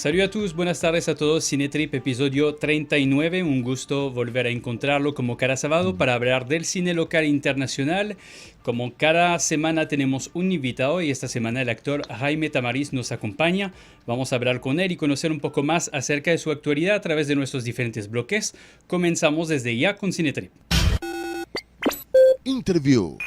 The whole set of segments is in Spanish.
Salut a tous, buenas tardes a todos. Cinetrip episodio 39. Un gusto volver a encontrarlo como cada sábado para hablar del cine local e internacional. Como cada semana tenemos un invitado y esta semana el actor Jaime Tamariz nos acompaña. Vamos a hablar con él y conocer un poco más acerca de su actualidad a través de nuestros diferentes bloques. Comenzamos desde ya con Cinetrip. Interview.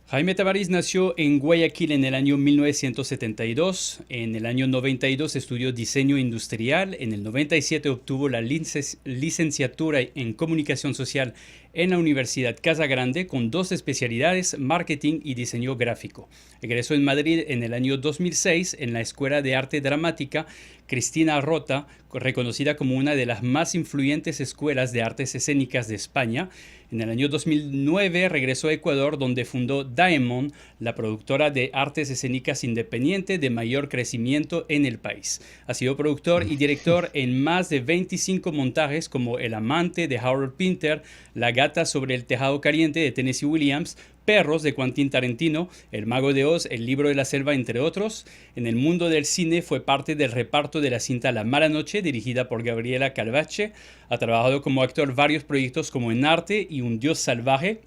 Jaime Tamariz nació en Guayaquil en el año 1972. En el año 92 estudió diseño industrial. En el 97 obtuvo la licenciatura en comunicación social en la Universidad Casa Grande con dos especialidades, marketing y diseño gráfico. Egresó en Madrid en el año 2006 en la Escuela de Arte Dramática Cristina Rota, reconocida como una de las más influyentes escuelas de artes escénicas de España. En el año 2009 regresó a Ecuador, donde fundó Diamond, la productora de artes escénicas independiente de mayor crecimiento en el país. Ha sido productor y director en más de 25 montajes como El amante de Harold Pinter, La gata sobre el tejado caliente de Tennessee Williams, Perros de Quentin Tarantino, El mago de Oz, El libro de la selva, entre otros. En el mundo del cine fue parte del reparto de la cinta La mala noche, dirigida por Gabriela Calvache. Ha trabajado como actor varios proyectos como En arte y Un dios salvaje.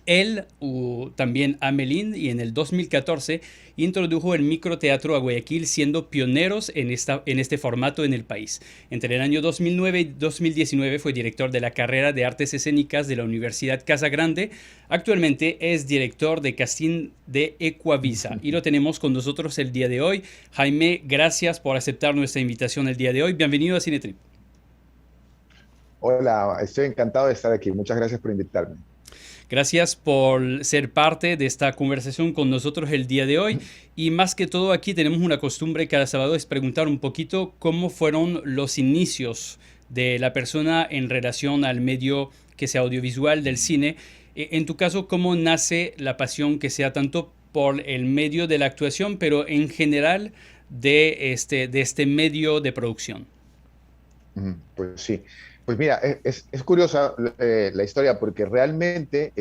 Él, también Amelín, y en el 2014 introdujo el microteatro a Guayaquil, siendo pioneros en este formato en el país. Entre el año 2009 y 2019 fue director de la carrera de artes escénicas de la Universidad Casa Grande. Actualmente es director de casting de Ecuavisa y lo tenemos con nosotros el día de hoy. Jaime, gracias por aceptar nuestra invitación el día de hoy. Bienvenido a Cinetrip. Hola, estoy encantado de estar aquí. Muchas gracias por invitarme. Gracias por ser parte de esta conversación con nosotros el día de hoy. Y más que todo, aquí tenemos una costumbre cada sábado, es preguntar un poquito cómo fueron los inicios de la persona en relación al medio que sea audiovisual del cine. En tu caso, ¿cómo nace la pasión que sea tanto por el medio de la actuación, pero en general de este medio de producción? Pues sí. Pues mira, es curiosa la historia porque realmente,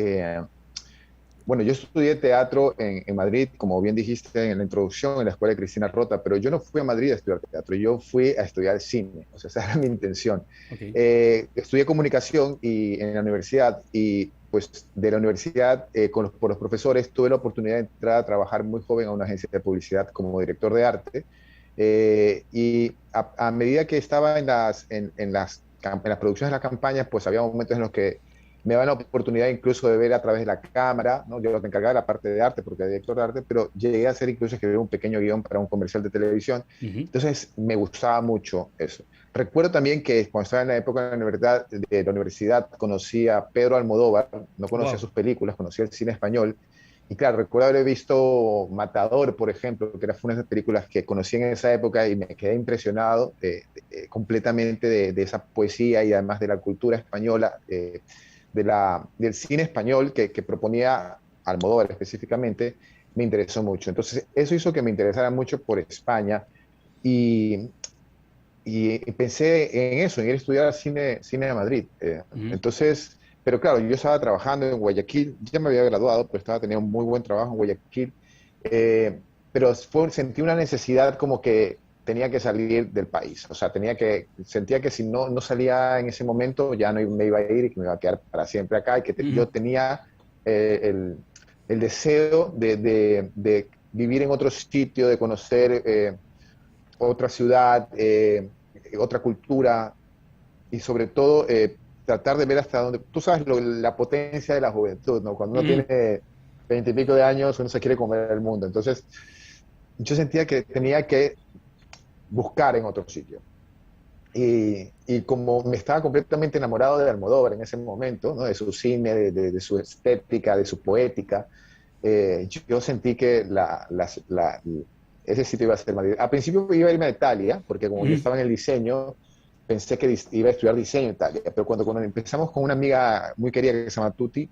bueno, yo estudié teatro en Madrid, como bien dijiste en la introducción, en la escuela de Cristina Rota, pero yo no fui a Madrid a estudiar teatro, yo fui a estudiar cine, o sea, esa era mi intención. Okay. Estudié comunicación en la universidad y pues de la universidad, por los profesores, tuve la oportunidad de entrar a trabajar muy joven a una agencia de publicidad como director de arte. Y a medida que estaba en las producciones de las campañas, pues había momentos en los que me daban la oportunidad incluso de ver a través de la cámara, ¿no? Yo me encargaba de la parte de arte porque era director de arte, pero llegué a hacer incluso escribir un pequeño guión para un comercial de televisión. Entonces me gustaba mucho eso. Recuerdo también que cuando estaba en la época de la universidad conocí a Pedro Almodóvar, no conocía sus películas, conocía el cine español. Y claro, recuerdo haber visto Matador, por ejemplo, que fue una de las películas que conocí en esa época y me quedé impresionado completamente de esa poesía y además de la cultura española, del cine español que proponía Almodóvar específicamente, me interesó mucho. Entonces, eso hizo que me interesara mucho por España y, y pensé en eso, en ir a estudiar cine de Madrid. Entonces... Pero claro, yo estaba trabajando en Guayaquil, ya me había graduado, pero teniendo un muy buen trabajo en Guayaquil, pero sentí una necesidad como que tenía que salir del país, o sea, sentía que si no salía en ese momento ya no me iba a ir y que me iba a quedar para siempre acá y que yo tenía el deseo de vivir en otro sitio, de conocer otra ciudad, otra cultura y sobre todo... tratar de ver hasta dónde... Tú sabes la potencia de la juventud, ¿no? Cuando uno tiene 20 y pico de años, uno se quiere comer el mundo. Entonces, yo sentía que tenía que buscar en otro sitio. Y como me estaba completamente enamorado de Almodóvar en ese momento, ¿no? De su cine, de su estética, de su poética, yo sentí que ese sitio iba a ser Madrid. Al principio iba a irme a Italia, porque como yo estaba en el diseño, pensé que iba a estudiar diseño en Italia, pero cuando empezamos con una amiga muy querida que se llama Tuti,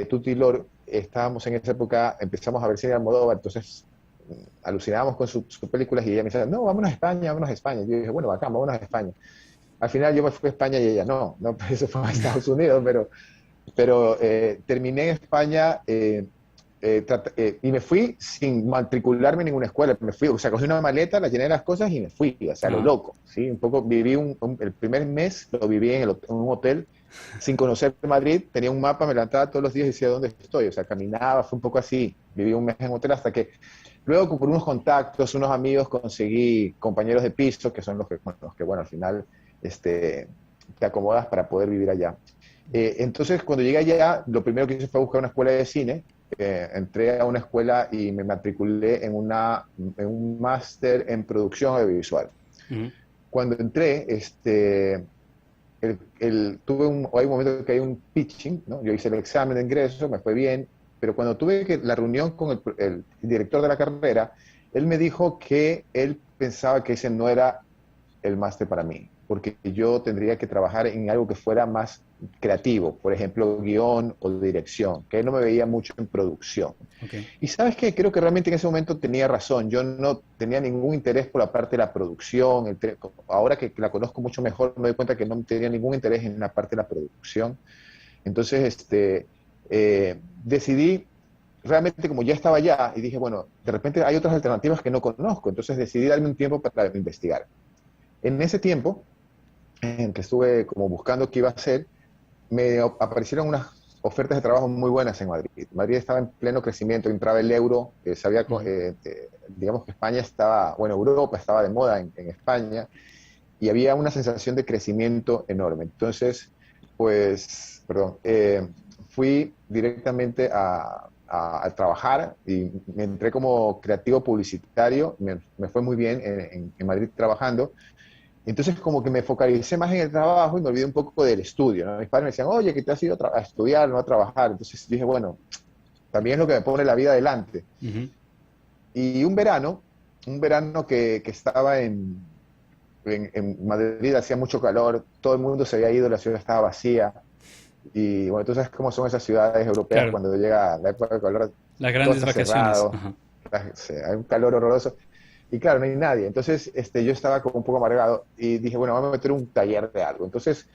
Tuti Lor, estábamos en esa época, empezamos a ver cine de Almodóvar, entonces alucinábamos con sus películas y ella me decía, no, vámonos a España, vámonos a España. Y yo dije, bueno, bacán, vámonos a España. Al final yo me fui a España y ella no, eso fue a Estados Unidos, pero terminé en España y me fui sin matricularme en ninguna escuela. Me fui, o sea, cogí una maleta, la llené de las cosas y me fui, o sea, lo loco, ¿sí? Un poco viví, el primer mes lo viví en un hotel sin conocer Madrid, tenía un mapa, me levantaba todos los días y decía dónde estoy, o sea, caminaba, fue un poco así, viví un mes en hotel hasta que luego por unos contactos, unos amigos, conseguí compañeros de piso, que son los que bueno, al final te acomodas para poder vivir allá. Entonces, cuando llegué allá, lo primero que hice fue buscar una escuela de cine. Entré a una escuela y me matriculé en un máster en producción audiovisual. Uh-huh. Cuando entré, hay un momento que hay un pitching, ¿no? Yo hice el examen de ingreso, me fue bien, pero cuando tuve la reunión con el director de la carrera, él me dijo que él pensaba que ese no era el máster para mí, porque yo tendría que trabajar en algo que fuera más creativo, por ejemplo, guión o dirección, que él no me veía mucho en producción. Okay. Y sabes qué, creo que realmente en ese momento tenía razón, yo no tenía ningún interés por la parte de la producción, ahora que la conozco mucho mejor me doy cuenta que no tenía ningún interés en la parte de la producción. Entonces, decidí, realmente como ya estaba allá, y dije, bueno, de repente hay otras alternativas que no conozco, entonces decidí darme un tiempo para investigar. En ese tiempo, en que estuve como buscando qué iba a hacer, me aparecieron unas ofertas de trabajo muy buenas en Madrid. Madrid estaba en pleno crecimiento, entraba el euro, digamos que España estaba, bueno, Europa estaba de moda en España, y había una sensación de crecimiento enorme. Entonces, pues, fui directamente a trabajar y me entré como creativo publicitario, me fue muy bien en Madrid trabajando. Entonces como que me focalicé más en el trabajo y me olvidé un poco del estudio, ¿no? Mis padres me decían, oye, que te has ido a estudiar, no a trabajar. Entonces dije, bueno, también es lo que me pone la vida adelante. Uh-huh. Y un verano que estaba en Madrid, hacía mucho calor, todo el mundo se había ido, la ciudad estaba vacía. Y bueno, tú sabes cómo son esas ciudades europeas, Claro. Cuando llega la época de calor, Las todo grandes está vacaciones. cerrado, Ajá. hay un calor horroroso. Y claro, no hay nadie. Entonces, yo estaba como un poco amargado y dije, bueno, vamos a meter un taller de algo. Entonces,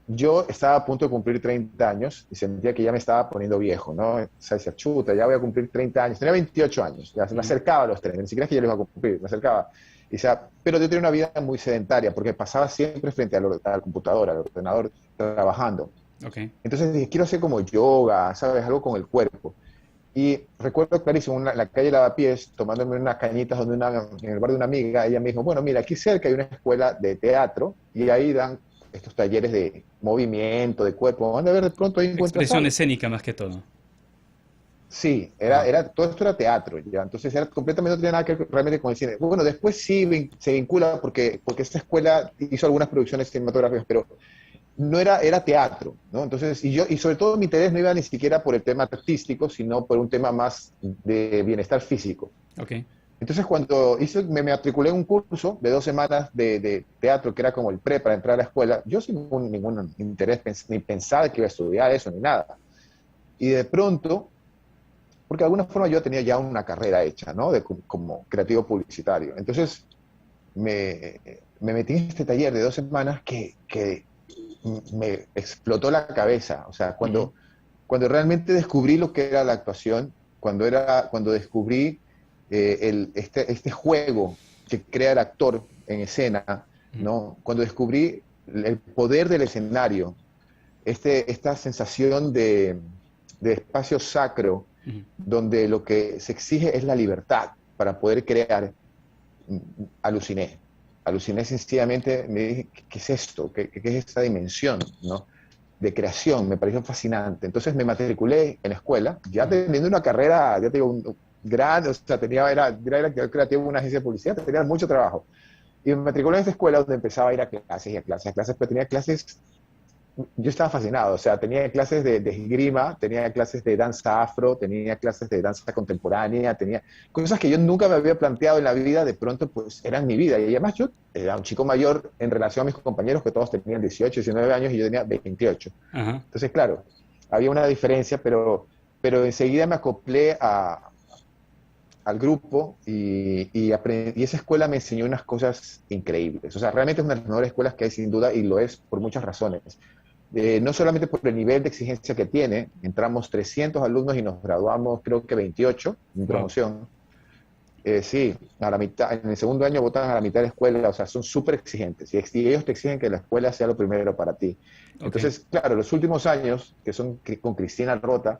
yo estaba a punto de cumplir 30 años y sentía que ya me estaba poniendo viejo, ¿no? O sea, decía, chuta, ya voy a cumplir 30 años. Tenía 28 años, ya se me acercaba a los 30, ni siquiera es que ya los iba a cumplir, me acercaba. Y, o sea, pero yo tenía una vida muy sedentaria porque pasaba siempre frente al computador, al ordenador, trabajando. Okay. Entonces dije, quiero hacer como yoga, ¿sabes? Algo con el cuerpo. Y recuerdo clarísimo, en la calle Lavapiés, tomándome unas cañitas en el bar de una amiga, ella me dijo, bueno, mira, aquí cerca hay una escuela de teatro y ahí dan estos talleres de movimiento, de cuerpo. Van a ver, de pronto ahí encuentras Expresión algo. escénica más que todo. Sí, Ajá. todo esto era teatro, ya. Entonces era completamente, no tenía nada que ver realmente con el cine. Bueno, después sí se vincula porque esta escuela hizo algunas producciones cinematográficas, pero era teatro, ¿no? Entonces, y sobre todo mi interés no iba ni siquiera por el tema artístico, sino por un tema más de bienestar físico. Okay. Entonces, cuando me matriculé en un curso de 2 semanas de teatro, que era como el pre para entrar a la escuela, yo sin ningún interés, ni pensaba que iba a estudiar eso, ni nada. Y de pronto, porque de alguna forma yo tenía ya una carrera hecha, ¿no? Como creativo publicitario. Entonces, me metí en este taller de 2 semanas que me explotó la cabeza. O sea, Uh-huh. cuando realmente descubrí lo que era la actuación, cuando descubrí este juego que crea el actor en escena, Uh-huh. ¿no? Cuando descubrí el poder del escenario, esta sensación de espacio sacro, Uh-huh. donde lo que se exige es la libertad para poder crear, aluciné. Aluciné sencillamente, me dije, ¿qué es esto? ¿Qué es esta dimensión, ¿no? De creación? Me pareció fascinante. Entonces me matriculé en la escuela, ya Uh-huh. teniendo una carrera, ya te digo, grande, o sea, era creativo en una agencia de publicidad, tenía mucho trabajo. Y me matriculé en esta escuela donde empezaba a ir a clases y a clases, pero tenía clases, yo estaba fascinado, o sea, tenía clases de esgrima, tenía clases de danza afro, tenía clases de danza contemporánea, tenía cosas que yo nunca me había planteado en la vida, de pronto pues eran mi vida. Y además yo era un chico mayor en relación a mis compañeros que todos tenían 18, 19 años y yo tenía 28. Ajá. Entonces, claro, había una diferencia, pero enseguida me acoplé al grupo y esa escuela me enseñó unas cosas increíbles. O sea, realmente es una de las mejores escuelas que hay sin duda y lo es por muchas razones. no solamente por el nivel de exigencia que tiene, entramos 300 alumnos y nos graduamos creo que 28 en promoción. Sí, a la mitad, en el segundo año votan a la mitad de la escuela, o sea, son súper exigentes y ellos te exigen que la escuela sea lo primero para ti. Ok. Entonces, claro, los últimos años, que son con Cristina Rota,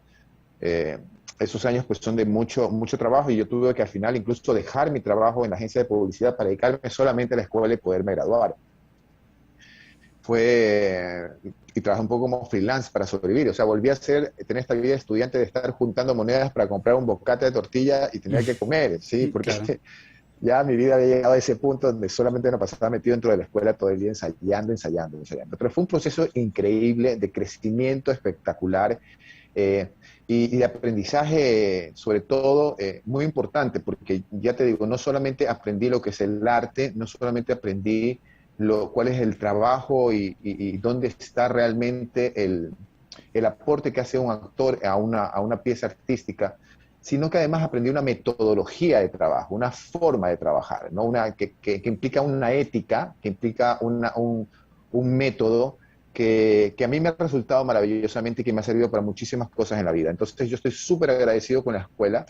esos años pues son de mucho, mucho trabajo y yo tuve que al final incluso dejar mi trabajo en la agencia de publicidad para dedicarme solamente a la escuela y poderme graduar. Y trabajé un poco como freelance para sobrevivir, o sea, volví a tener esta vida de estudiante de estar juntando monedas para comprar un bocata de tortilla y tener que comer, ¿sí? Porque Claro. ya mi vida había llegado a ese punto donde solamente me pasaba metido dentro de la escuela todo el día ensayando. Pero fue un proceso increíble de crecimiento espectacular y de aprendizaje, sobre todo, muy importante, porque ya te digo, no solamente aprendí lo que es el arte, no solamente aprendí cuál es el trabajo y dónde está realmente el aporte que hace un actor a una pieza artística, sino que además aprendí una metodología de trabajo, una forma de trabajar, ¿no? Que implica una ética, que implica un método que a mí me ha resultado maravillosamente y que me ha servido para muchísimas cosas en la vida. Entonces yo estoy súper agradecido con la escuela,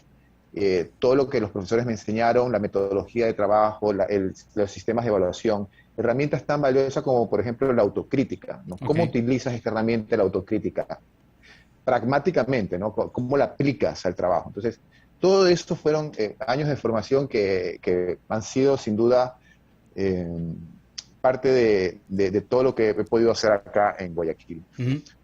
todo lo que los profesores me enseñaron, la metodología de trabajo, los sistemas de evaluación, herramientas tan valiosas como, por ejemplo, la autocrítica, ¿no? ¿Cómo utilizas esta herramienta de la autocrítica? Pragmáticamente, ¿no? ¿Cómo la aplicas al trabajo? Entonces, todo esto fueron años de formación que han sido, sin duda, parte de todo lo que he podido hacer acá en Guayaquil.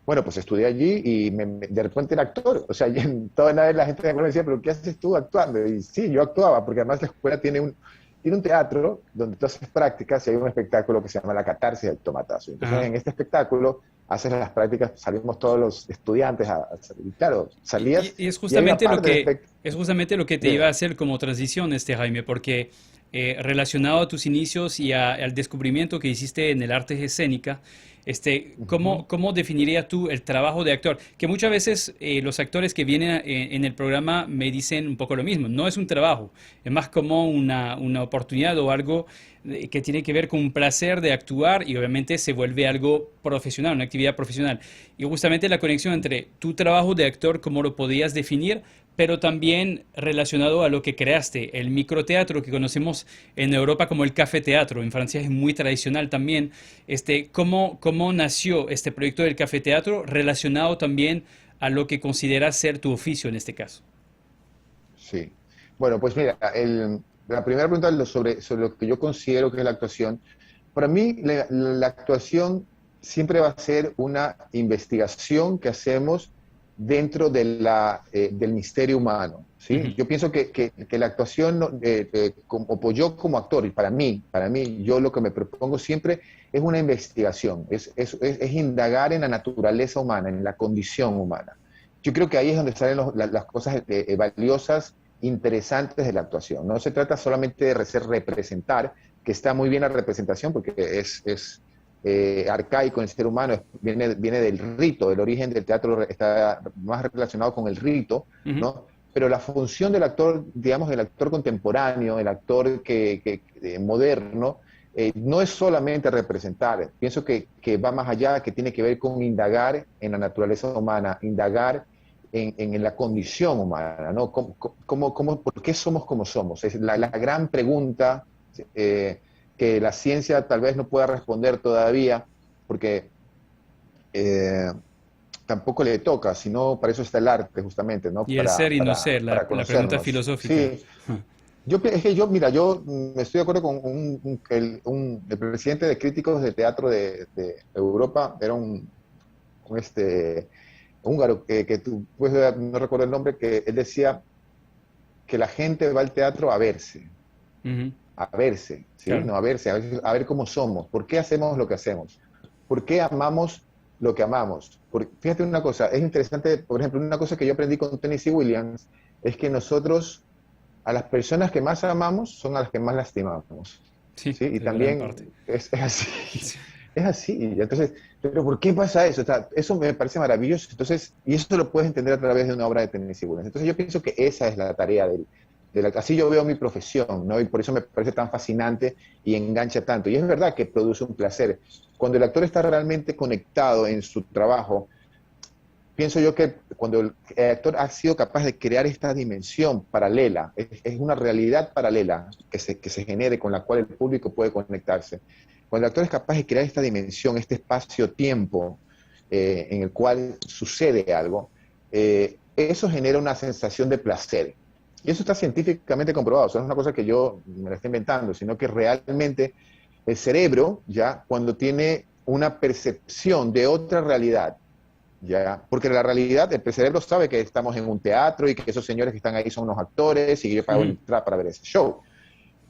Bueno, pues estudié allí y de repente era actor. O sea, toda la gente me decía, ¿pero qué haces tú actuando? Y sí, yo actuaba, porque además la escuela tiene un teatro donde tú haces prácticas y hay un espectáculo que se llama La Catarsis del Tomatazo. Entonces, en este espectáculo haces las prácticas, salimos todos los estudiantes y claro, salías Y es y hay una justamente lo parte del que, espectáculo. es justamente lo que te iba a hacer como transición, Jaime, porque relacionado a tus inicios y al descubrimiento que hiciste en el arte escénica, ¿cómo definirías tú el trabajo de actor? Que muchas veces los actores que vienen en el programa me dicen un poco lo mismo. No es un trabajo, es más como una oportunidad o algo que tiene que ver con un placer de actuar y obviamente se vuelve algo profesional, una actividad profesional. Y justamente la conexión entre tu trabajo de actor, cómo lo podías definir, pero también relacionado a lo que creaste, el microteatro que conocemos en Europa como el cafeteatro, en Francia es muy tradicional también. ¿Cómo nació este proyecto del cafeteatro relacionado también a lo que consideras ser tu oficio en este caso? Sí. Bueno, pues mira, la primera pregunta es sobre lo que yo considero que es la actuación. Para mí, la actuación siempre va a ser una investigación que hacemos dentro del misterio humano, ¿sí? Yo pienso que la actuación, como yo como actor, y para mí, yo lo que me propongo siempre es una investigación, es indagar en la naturaleza humana, en la condición humana. Yo creo que ahí es donde salen las cosas valiosas, interesantes de la actuación. No se trata solamente de representar, que está muy bien la representación, porque es arcaico en el ser humano, viene del rito, el origen del teatro está más relacionado con el rito, ¿no? Pero la función del actor, digamos, del actor contemporáneo, el actor moderno, no es solamente representar, pienso que va más allá, que tiene que ver con indagar en la naturaleza humana, indagar en la condición humana, ¿no? ¿Por qué somos como somos? Es la gran pregunta que la ciencia tal vez no pueda responder todavía, porque tampoco le toca, sino para eso está el arte justamente, ¿no? Y el ser y no ser, Para la pregunta conocernos. filosófica. Sí, mira, yo estoy de acuerdo con el presidente de Críticos de Teatro de Europa, era un húngaro, que tú, pues, no recuerdo el nombre, que él decía que la gente va al teatro Ujú, a verse, ¿sí? claro. No, a ver cómo somos, por qué hacemos lo que hacemos, por qué amamos lo que amamos. Fíjate una cosa, es interesante, por ejemplo, una cosa que yo aprendí con Tennessee Williams, es que nosotros, a las personas que más amamos, son a las que más lastimamos, Sí, ¿sí? Y de gran también parte. es así, Sí. es así. Y entonces, pero ¿por qué pasa eso? O sea, eso me parece maravilloso. Entonces, y eso lo puedes entender a través de una obra de Tennessee Williams. Entonces, yo pienso que esa es la tarea así yo veo mi profesión, ¿no? Y por eso me parece tan fascinante y engancha tanto. Y es verdad que produce un placer. Cuando el actor está realmente conectado en su trabajo, pienso yo que cuando el actor ha sido capaz de crear esta dimensión paralela, es una realidad paralela que se genere con la cual el público puede conectarse. Cuando el actor es capaz de crear esta dimensión, este espacio-tiempo en el cual sucede algo, eso genera una sensación de placer. Y eso está científicamente comprobado. Eso no es una cosa que yo me la estoy inventando, sino que realmente el cerebro, ya, cuando tiene una percepción de otra realidad, ya, porque la realidad, el cerebro sabe que estamos en un teatro y que esos señores que están ahí son unos actores y que yo pago entrar para ver ese show.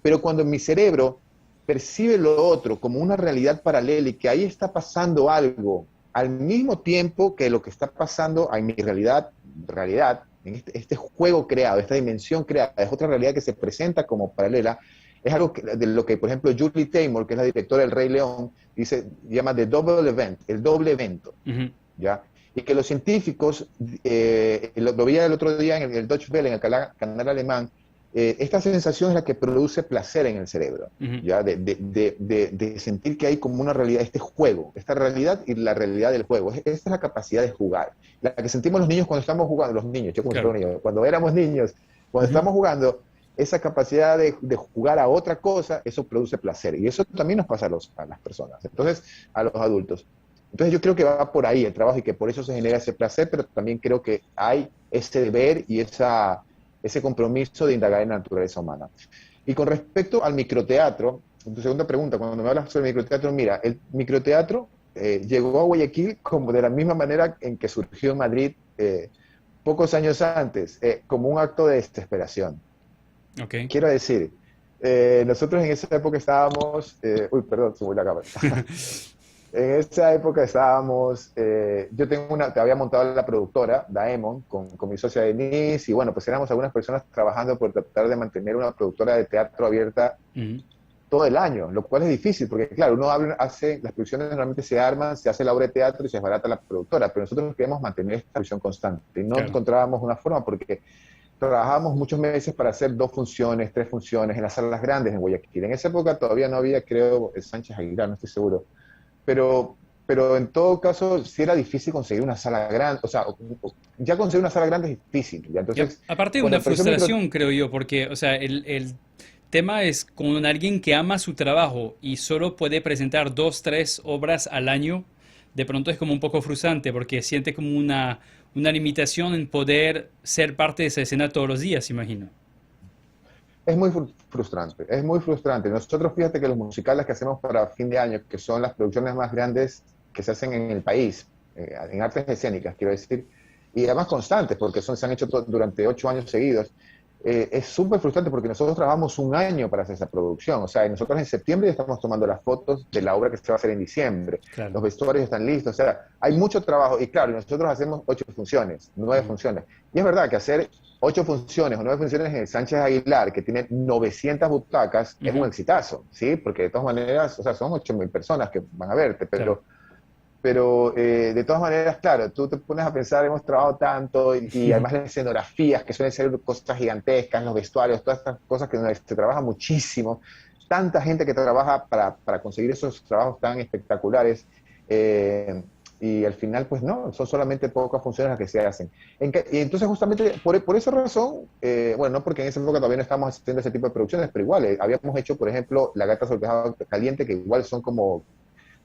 Pero cuando mi cerebro percibe lo otro como una realidad paralela y que ahí está pasando algo al mismo tiempo que lo que está pasando en mi realidad, en este juego creado, esta dimensión creada, es otra realidad que se presenta como paralela, es algo de lo que, por ejemplo, Julie Taymor, que es la directora del Rey León, llama The Double Event, el doble evento, ¿ya? Y que los científicos, lo veía el otro día en el Deutsche Welle, en el canal alemán, esta sensación es la que produce placer en el cerebro, ¿ya? De sentir que hay como una realidad, este juego, esta realidad y la realidad del juego. Esta es la capacidad de jugar, la que sentimos los niños cuando estamos jugando, los niños, yo como claro. Niño, cuando éramos niños, cuando estamos jugando, esa capacidad de jugar a otra cosa, eso produce placer, y eso también nos pasa a las personas, entonces a los adultos. Entonces yo creo que va por ahí el trabajo y que por eso se genera ese placer, pero también creo que hay ese deber y ese compromiso de indagar en la naturaleza humana. Y con respecto al microteatro, tu segunda pregunta, cuando me hablas sobre el microteatro, mira, el microteatro llegó a Guayaquil como de la misma manera en que surgió en Madrid pocos años antes, como un acto de desesperación. Okay. Quiero decir, nosotros en esa época estábamos... uy, perdón, se la cámara. En esa época estábamos, yo te había montado la productora, Daemon, con mi socia Denise, y bueno, pues éramos algunas personas trabajando por tratar de mantener una productora de teatro abierta todo el año, lo cual es difícil, porque claro, las producciones normalmente se arman, se hace la obra de teatro y se desbarata la productora, pero nosotros queríamos mantener esta producción constante, y no encontrábamos una forma, porque trabajábamos muchos meses para hacer 2 funciones, 3 funciones en las salas grandes en Guayaquil. En esa época todavía no había, creo, el Sánchez Aguilar, no estoy seguro. Pero en todo caso, sí era difícil conseguir una sala grande, o sea, ya conseguir una sala grande es difícil. ¿Ya? Entonces, aparte de una frustración, creo yo, porque, o sea, el tema es con alguien que ama su trabajo y solo puede presentar 2, 3 obras al año, de pronto es como un poco frustrante, porque siente como una limitación en poder ser parte de esa escena todos los días, imagino. Es muy frustrante, es muy frustrante. Nosotros, fíjate que los musicales que hacemos para fin de año, que son las producciones más grandes que se hacen en el país, en artes escénicas, quiero decir, y además constantes, porque se han hecho durante 8 años seguidos, es súper frustrante porque nosotros trabajamos un año para hacer esa producción. O sea, nosotros en septiembre ya estamos tomando las fotos de la obra que se va a hacer en diciembre. Claro. Los vestuarios están listos. O sea, hay mucho trabajo. Y claro, nosotros hacemos 8 funciones, 9 funciones. Y es verdad que hacer 8 funciones o 9 funciones en el Sánchez Aguilar, que tiene 900 butacas, es un exitazo, ¿sí? Porque de todas maneras, o sea, son 8.000 personas que van a verte, pero de todas maneras, claro, tú te pones a pensar, hemos trabajado tanto y además las escenografías, que suelen ser cosas gigantescas, los vestuarios, todas estas cosas que se trabaja muchísimo, tanta gente que trabaja para conseguir esos trabajos tan espectaculares, y al final, pues no, son solamente pocas funciones las que se hacen. Y entonces justamente por esa razón, bueno, no porque en esa época todavía no estábamos haciendo ese tipo de producciones, pero igual, habíamos hecho, por ejemplo, La gata sobre el tejado caliente, que igual son como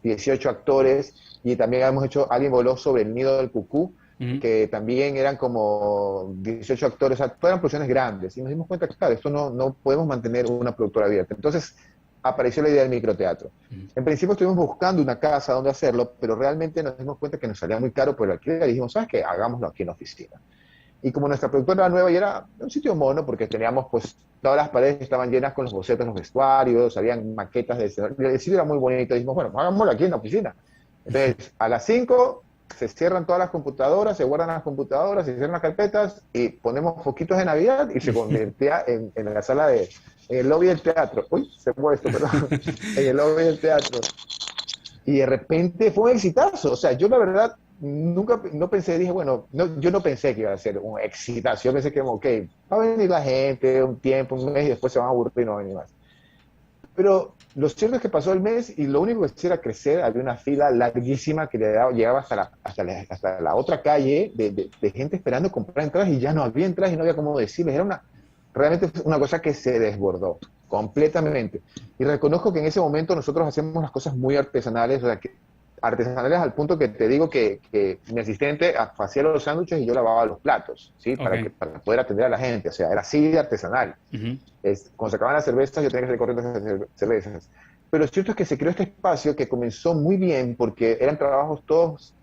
18 actores, y también hemos hecho Alguien voló sobre el nido del cucú, que también eran como 18 actores, o sea, todas eran producciones grandes, y nos dimos cuenta que, claro, esto no podemos mantener una productora abierta. Entonces apareció la idea del microteatro. En principio estuvimos buscando una casa donde hacerlo, pero realmente nos dimos cuenta que nos salía muy caro por el alquiler, y dijimos, ¿sabes qué? Hagámoslo aquí en la oficina. Y como nuestra productora era nueva y era un sitio mono, porque teníamos, pues, todas las paredes estaban llenas con los bocetos, los vestuarios, habían maquetas de escenario, el sitio era muy bonito, y dijimos, bueno, hagámoslo aquí en la oficina. Entonces, a las 5 se cierran todas las computadoras, se guardan las computadoras, se cierran las carpetas, y ponemos foquitos de Navidad, y se convertía en la sala en el lobby del teatro. Uy, se fue esto, perdón. En el lobby del teatro. Y de repente fue un exitazo. O sea, yo la verdad nunca, no pensé, dije, bueno, no, yo no pensé que iba a ser un exitazo, yo pensé que, ok, va a venir la gente un tiempo, un mes, y después se van a aburrir y no va a venir más. Pero lo cierto es que pasó el mes y lo único que hacía era crecer, había una fila larguísima que llegaba hasta la otra calle de gente esperando comprar entradas y ya no había entradas y no había cómo decirles, era realmente una cosa que se desbordó completamente. Y reconozco que en ese momento nosotros hacemos las cosas muy artesanales, o sea, artesanales al punto que te digo que mi asistente hacía los sándwiches y yo lavaba los platos, ¿sí? Ok. Para poder atender a la gente, o sea, era así de artesanal. Ujú. Cuando se acababan las cervezas, yo tenía que hacer corrientes de cervezas. Pero lo cierto es que se creó este espacio que comenzó muy bien porque eran trabajos todos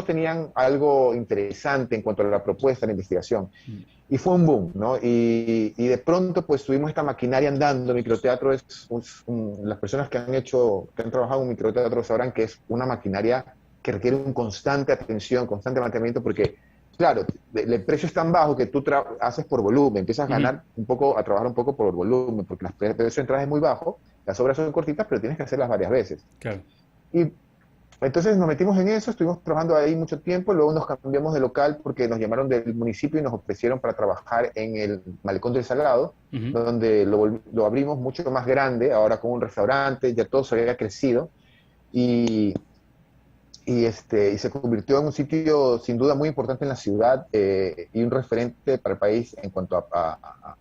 tenían algo interesante en cuanto a la propuesta, la investigación. Mm. Y fue un boom, ¿no? Y de pronto, pues tuvimos esta maquinaria andando. Microteatro las personas que han trabajado en microteatro sabrán que es una maquinaria que requiere un constante atención, constante mantenimiento, porque, claro, el precio es tan bajo que tú haces por volumen, empiezas a Ujú. ganar un poco, a trabajar un poco por volumen, porque el precio de entrada es muy bajo, las obras son cortitas, pero tienes que hacerlas varias veces. Claro. Y entonces nos metimos en eso, estuvimos trabajando ahí mucho tiempo, luego nos cambiamos de local porque nos llamaron del municipio y nos ofrecieron para trabajar en el Malecón del Salado, Ujú. donde lo abrimos mucho más grande, ahora con un restaurante, ya todo se había crecido y, y se convirtió en un sitio sin duda muy importante en la ciudad y un referente para el país en cuanto a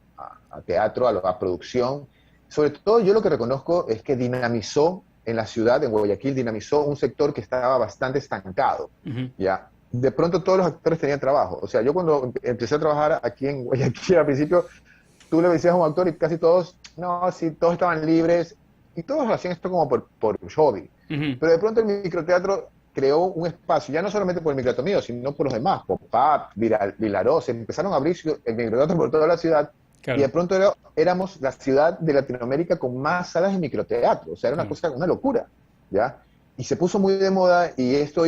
teatro, a producción. Sobre todo yo lo que reconozco es que dinamizó en la ciudad, en Guayaquil, dinamizó un sector que estaba bastante estancado, Ujú. ¿ya? De pronto todos los actores tenían trabajo. O sea, yo cuando empecé a trabajar aquí en Guayaquil al principio, tú le decías a un actor y casi todos, no, sí, todos estaban libres y todos hacían esto como por hobby. Ujú. Pero de pronto el microteatro creó un espacio, ya no solamente por el microteatro mío, sino por los demás, Pop-Up, Vilaró, se empezaron a abrir el microteatro por toda la ciudad y de Claro. pronto éramos la ciudad de Latinoamérica con más salas de microteatro, o sea, era una Claro. cosa, una locura, ¿ya? Y se puso muy de moda y esto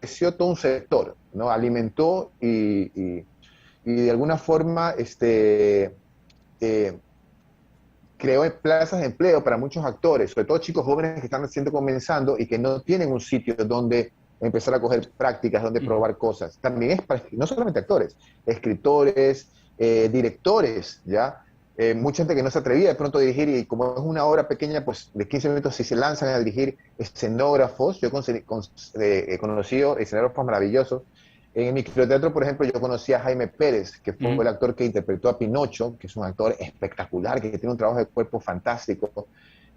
creció todo un sector, ¿no? Alimentó y de alguna forma eh, creó plazas de empleo para muchos actores, sobre todo chicos jóvenes que están recién comenzando y que no tienen un sitio donde empezar a coger prácticas, donde Ujú. probar cosas. También es para, no solamente actores, escritores, directores, ¿ya? Mucha gente que no se atrevía de pronto a dirigir y como es una obra pequeña, pues de 15 minutos si se lanzan a dirigir escenógrafos, yo he conocido escenógrafos maravillosos. En el microteatro, por ejemplo, yo conocí a Jaime Pérez, que fue Ujú. el actor que interpretó a Pinocho, que es un actor espectacular, que tiene un trabajo de cuerpo fantástico.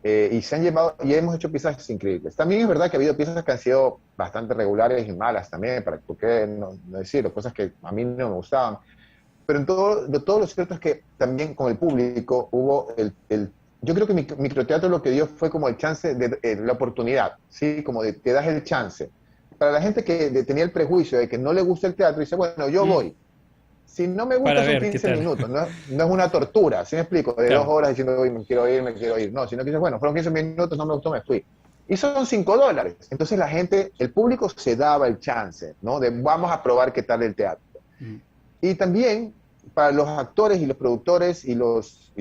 Y se han llevado, y hemos hecho piezas increíbles. También es verdad que ha habido piezas que han sido bastante regulares y malas también, por qué no decirlo, cosas que a mí no me gustaban. Pero de todo lo cierto es que también con el público hubo yo creo que microteatro lo que dio fue como el chance, la oportunidad, ¿sí? Como te das el chance. Para la gente que tenía el prejuicio de que no le gusta el teatro, dice, bueno, yo Mm. voy. Si no me gusta Para son ver qué 15 tal. minutos, no es una tortura, ¿sí me explico? De dos Claro. horas diciendo, "Uy, me quiero ir, me quiero ir". No, sino que dices, bueno, fueron 15 minutos, no me gustó, me fui. Y son $5. Entonces la gente, el público se daba el chance, ¿no? De vamos a probar qué tal el teatro. Mm. Y también para los actores y los productores y los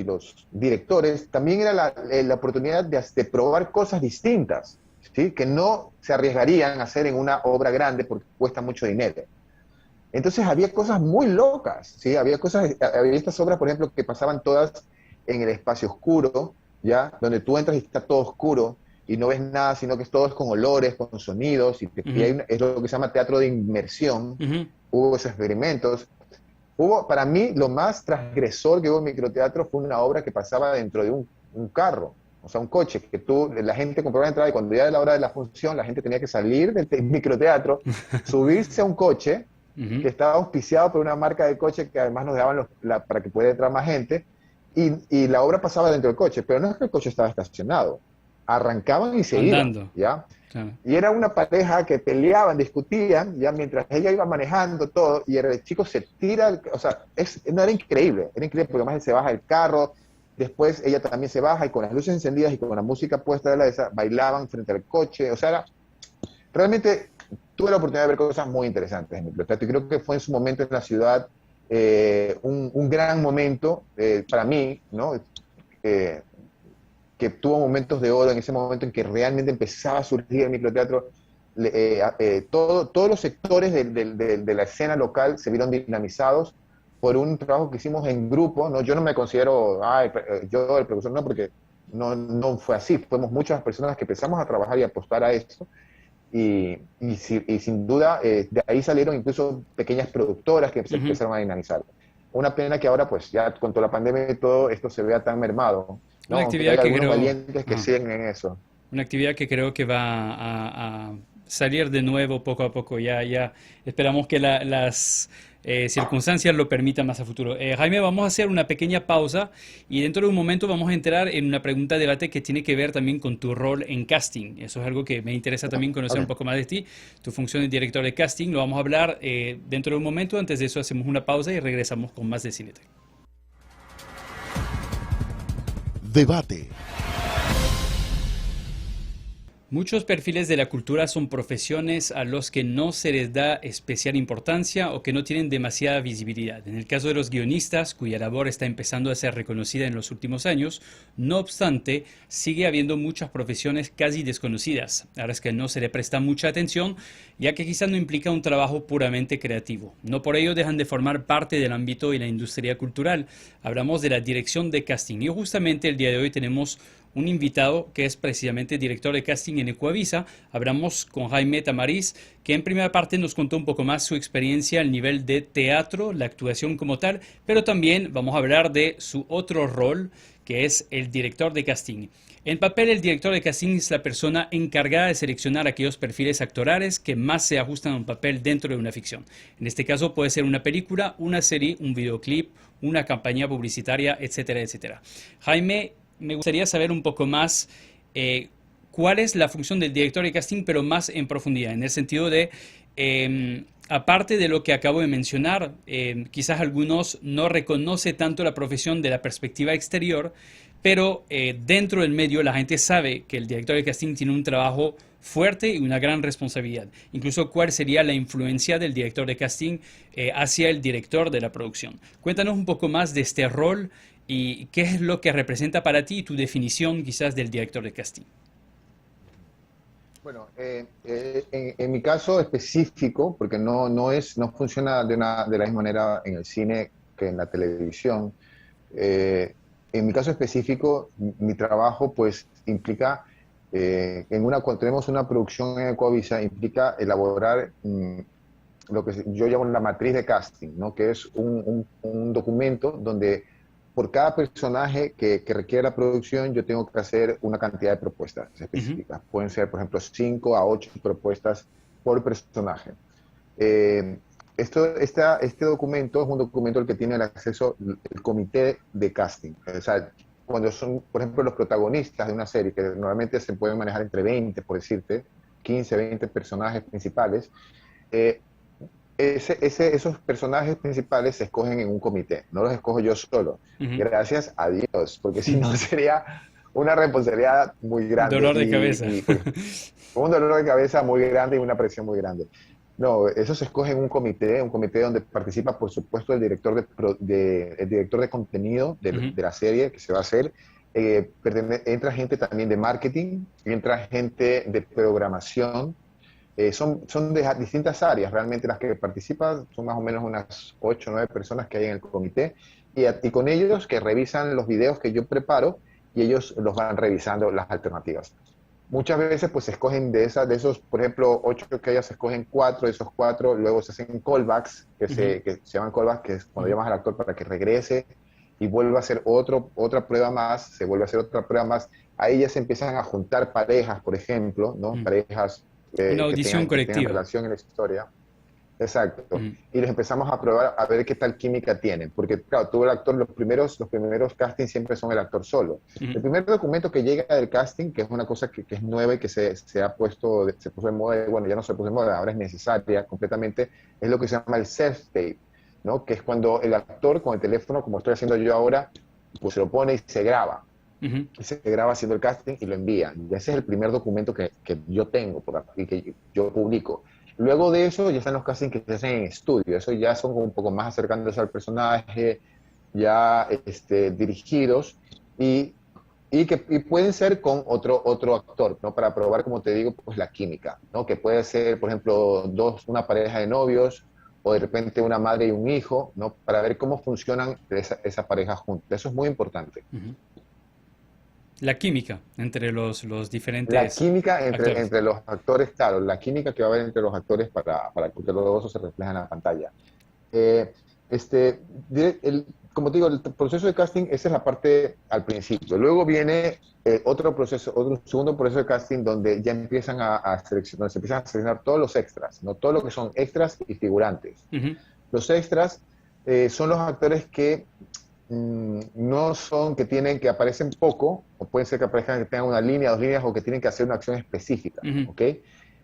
directores, también era la oportunidad de probar cosas distintas, ¿sí? Que no se arriesgarían a hacer en una obra grande porque cuesta mucho dinero. Entonces había cosas muy locas, ¿sí? Había estas obras, por ejemplo, que pasaban todas en el espacio oscuro, ¿ya? Donde tú entras y está todo oscuro y no ves nada, sino que todo es con olores, con sonidos, Ujú. es lo que se llama teatro de inmersión. Ujú. Hubo esos experimentos. Para mí, lo más transgresor que hubo en microteatro fue una obra que pasaba dentro de un carro, o sea, un coche, que la gente compraba la entrada y cuando ya era la hora de la función, la gente tenía que salir del microteatro, subirse a un coche Ujú. que estaba auspiciado por una marca de coche que además nos daban para que pudiera entrar más gente, y la obra pasaba dentro del coche, pero no es que el coche estaba estacionado, arrancaban y se iban, Andando. ¿ya? Claro. Y era una pareja que peleaban, discutían, ya mientras ella iba manejando todo, y el chico se tira, o sea, no, era increíble porque además él se baja del carro, después ella también se baja y con las luces encendidas y con la música puesta de bailaban frente al coche, o sea, realmente tuve la oportunidad de ver cosas muy interesantes en mi y creo que fue en su momento en la ciudad un gran momento para mí, ¿no? Eh, que tuvo momentos de oro en ese momento en que realmente empezaba a surgir el microteatro. todos los sectores de la escena local se vieron dinamizados por un trabajo que hicimos en grupo, ¿no? Yo no me considero, yo el profesor, no, porque no fue así. Fuimos muchas personas que empezamos a trabajar y a apostar a esto. Y sin duda, de ahí salieron incluso pequeñas productoras que se empezaron a dinamizar. Una pena que ahora, pues ya con toda la pandemia y todo esto se vea tan mermado, ¿no? Una Aunque actividad hay que algunos creo, valientes que siguen en eso. una actividad que creo que va a salir de nuevo poco a poco. Ya esperamos que las circunstancias lo permitan más a futuro. Jaime, vamos a hacer una pequeña pausa y dentro de un momento vamos a entrar en una pregunta de debate que tiene que ver también con tu rol en casting. Eso es algo que me interesa también conocer un Okay. poco más de ti. Tu función de director de casting lo vamos a hablar dentro de un momento. Antes de eso hacemos una pausa y regresamos con más de Cinetech. Debate. Muchos perfiles de la cultura son profesiones a los que no se les da especial importancia o que no tienen demasiada visibilidad. En el caso de los guionistas, cuya labor está empezando a ser reconocida en los últimos años, no obstante, sigue habiendo muchas profesiones casi desconocidas, a las que no se le presta mucha atención, ya que quizás no implica un trabajo puramente creativo. No por ello dejan de formar parte del ámbito y la industria cultural. Hablamos de la dirección de casting y justamente el día de hoy tenemos un invitado que es precisamente director de casting en Ecuavisa. Hablamos con Jaime Tamariz, que en primera parte nos contó un poco más su experiencia al nivel de teatro, la actuación como tal, pero también vamos a hablar de su otro rol, que es el director de casting. En papel, el director de casting es la persona encargada de seleccionar aquellos perfiles actorales que más se ajustan a un papel dentro de una ficción. En este caso puede ser una película, una serie, un videoclip, una campaña publicitaria, etcétera, etcétera. Jaime, me gustaría saber un poco más cuál es la función del director de casting, pero más en profundidad, en el sentido de, aparte de lo que acabo de mencionar, quizás algunos no reconoce tanto la profesión de la perspectiva exterior, pero dentro del medio la gente sabe que el director de casting tiene un trabajo fuerte y una gran responsabilidad. Incluso cuál sería la influencia del director de casting hacia el director de la producción. Cuéntanos un poco más de este rol y qué es lo que representa para ti tu definición quizás del director de casting. Bueno, en mi caso específico, porque no funciona de la misma manera en el cine que en la televisión, en mi caso específico, mi trabajo pues implica, cuando tenemos una producción en Ecuavisa, implica elaborar lo que yo llamo la matriz de casting, ¿no? Que es un documento donde por cada personaje que requiere la producción, yo tengo que hacer una cantidad de propuestas específicas. Pueden ser, por ejemplo, 5 a 8 propuestas por personaje. Este documento es un documento al que tiene el acceso el comité de casting. O sea, cuando son, por ejemplo, los protagonistas de una serie, que normalmente se pueden manejar entre 20, por decirte, 15, 20 personajes principales, esos personajes principales se escogen en un comité, no los escojo yo solo, gracias a Dios, porque si no sería una responsabilidad muy grande. Dolor de cabeza. Un dolor de cabeza muy grande y una presión muy grande. No, eso se escoge en un comité donde participa, por supuesto, el director de contenido de la serie que se va a hacer. Entra gente también de marketing, entra gente de programación. Son de distintas áreas, realmente las que participan son más o menos unas 8 o 9 personas que hay en el comité y con ellos que revisan los videos que yo preparo y ellos los van revisando las alternativas. Muchas veces pues se escogen de esos, por ejemplo, 8 que ellas se escogen 4, de esos 4 luego se hacen callbacks, que se llaman callbacks, que es cuando llamas al actor para que regrese y vuelva a hacer otra prueba más, se vuelve a hacer otra prueba más. Ahí ya se empiezan a juntar parejas, por ejemplo, ¿no? Parejas una audición que tengan colectiva. relación en la historia. Exacto. Y les empezamos a probar a ver qué tal química tienen. Porque, claro, tú el actor, los primeros castings siempre son el actor solo. El primer documento que llega del casting, que es una cosa que es nueva y que se puso de moda, y bueno, ya no se puso de moda, ahora es necesaria completamente, es lo que se llama el self-tape, ¿no? Que es cuando el actor con el teléfono, como estoy haciendo yo ahora, pues se lo pone y se graba. Y se graba haciendo el casting y lo envía. Y ese es el primer documento que yo tengo y que yo publico. Luego de eso ya están los castings que se hacen en estudio. Eso ya son un poco más acercándose al personaje, ya dirigidos. Y y pueden ser con otro actor, ¿no? Para probar, como te digo, pues la química, ¿no? Que puede ser, por ejemplo, una pareja de novios o de repente una madre y un hijo, ¿no? Para ver cómo funcionan esa pareja juntos. Eso es muy importante. Ujú. La química entre los La diferentes química actores. entre los actores, claro, la química que va a haber entre los actores para que luego eso se refleje en la pantalla. Eh, este, como te digo, el proceso de casting, esa es la parte al principio. Luego viene otro segundo proceso de casting donde ya empiezan a seleccionar, se empiezan a seleccionar todos los extras, ¿no? Todo lo que son extras y figurantes. Ujú, Los extras son los actores que no son que aparecen poco, o puede ser que aparezcan que tengan una línea, dos líneas, o que tienen que hacer una acción específica, ujú. ¿ok?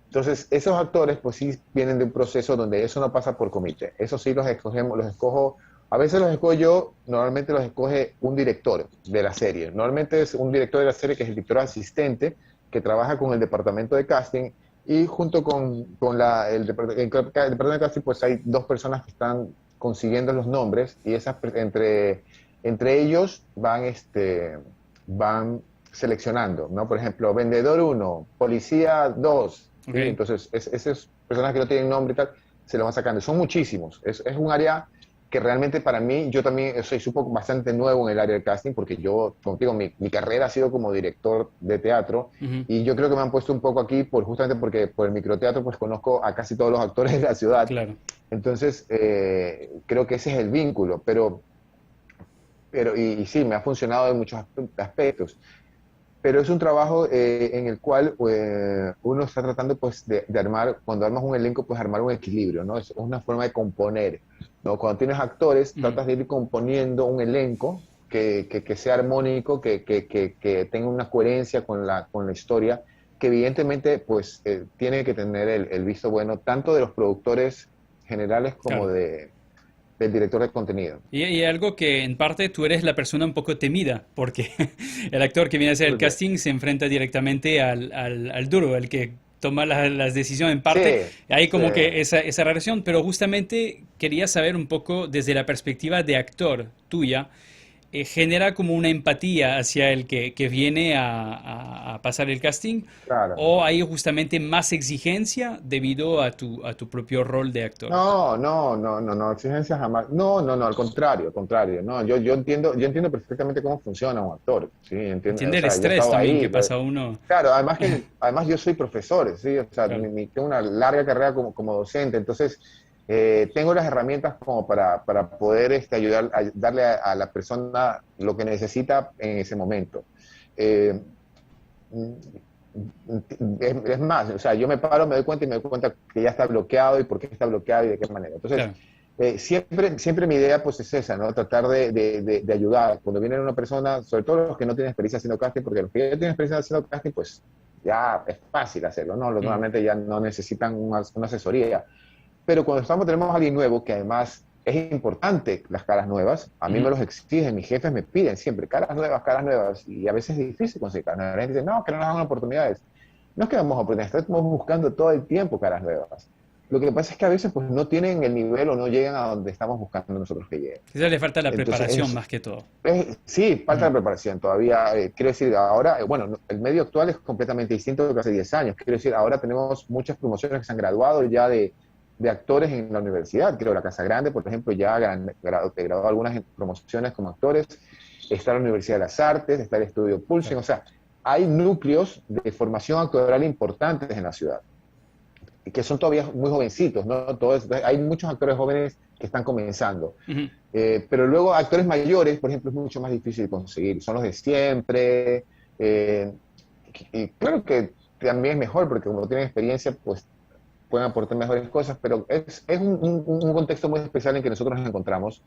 Entonces, esos actores, pues sí vienen de un proceso donde eso no pasa por comité. Eso sí los escojo, a veces los escojo yo, normalmente los escoge un director de la serie. Normalmente es un director de la serie que es el director asistente, que trabaja con el departamento de casting, y junto con el departamento de casting, pues hay dos personas que están consiguiendo los nombres, y entre ellos van seleccionando, ¿no? Por ejemplo, vendedor uno, policía 2. Ok. ¿Sí? Entonces, esas personas que no tienen nombre y tal, se lo van sacando. Son muchísimos. Es un área que realmente para mí, yo también soy un poco bastante nuevo en el área del casting, porque yo, como te digo, mi carrera ha sido como director de teatro, Ujú, y yo creo que me han puesto un poco aquí justamente porque por el microteatro pues conozco a casi todos los actores de la ciudad. claro. Entonces, creo que ese es el vínculo, y sí, me ha funcionado en muchos aspectos, pero es un trabajo en el cual uno está tratando pues de armar, cuando armas un elenco, pues armar un equilibrio, ¿no? Es una forma de componer, ¿no? Cuando tienes actores, Ujú. tratas de ir componiendo un elenco que sea armónico, que tenga una coherencia con la historia, que evidentemente pues tiene que tener el visto bueno tanto de los productores generales como Claro. del director de contenido. Y algo que en parte tú eres la persona un poco temida, porque el actor que viene a hacer el Porque, casting se enfrenta directamente al duro, el que toma las decisiones en sí, parte. Hay sí. como que esa relación, pero justamente quería saber un poco desde la perspectiva de actor tuya, genera como una empatía hacia el que viene a pasar el casting, Claro. o hay justamente más exigencia debido a tu propio rol de actor. No, exigencias jamás. No, al contrario, no, yo entiendo perfectamente cómo funciona un actor, sí, entiendo, o Entiende el sea, yo he estrés estado también que ahí. pasa uno. Claro, además yo soy profesor, sí, o sea, Claro. tengo una larga carrera como docente, entonces tengo las herramientas como para poder ayudar, darle a la persona lo que necesita en ese momento. Eh, es más, o sea, yo me paro, me doy cuenta y me doy cuenta que ya está bloqueado y por qué está bloqueado y de qué manera. Entonces, Claro. siempre mi idea pues es esa, ¿no? Tratar de ayudar. Cuando viene una persona, sobre todo los que no tienen experiencia haciendo casting, porque los que ya tienen experiencia haciendo casting, pues ya es fácil hacerlo, ¿no? Mm, Normalmente ya no necesitan una asesoría. Pero cuando tenemos a alguien nuevo, que además es importante las caras nuevas, a mí me ujú. los exigen, mis jefes me piden siempre caras nuevas, y a veces es difícil conseguir caras nuevas. La gente dice, no, que no nos dan oportunidades. No es que damos oportunidades, estamos buscando todo el tiempo caras nuevas. Lo que pasa es que a veces pues no tienen el nivel o no llegan a donde estamos buscando nosotros que lleguen. Quizás le falta la Entonces, preparación más que todo. sí, falta Ujú. de preparación todavía. Quiero decir, ahora, bueno, el medio actual es completamente distinto de que hace 10 años. Quiero decir, ahora tenemos muchas promociones que se han graduado ya de actores en la universidad. Creo la Casa Grande, por ejemplo, ya graduó algunas promociones como actores. Está la Universidad de las Artes, está el Estudio Pulsing. Claro. O sea, hay núcleos de formación actoral importantes en la ciudad, que son todavía muy jovencitos, ¿no? Hay muchos actores jóvenes que están comenzando. Ujú. Pero luego actores mayores, por ejemplo, es mucho más difícil de conseguir. Son los de siempre. Y claro que también es mejor, porque como tienen experiencia, pues pueden aportar mejores cosas, pero es un contexto muy especial en que nosotros nos encontramos,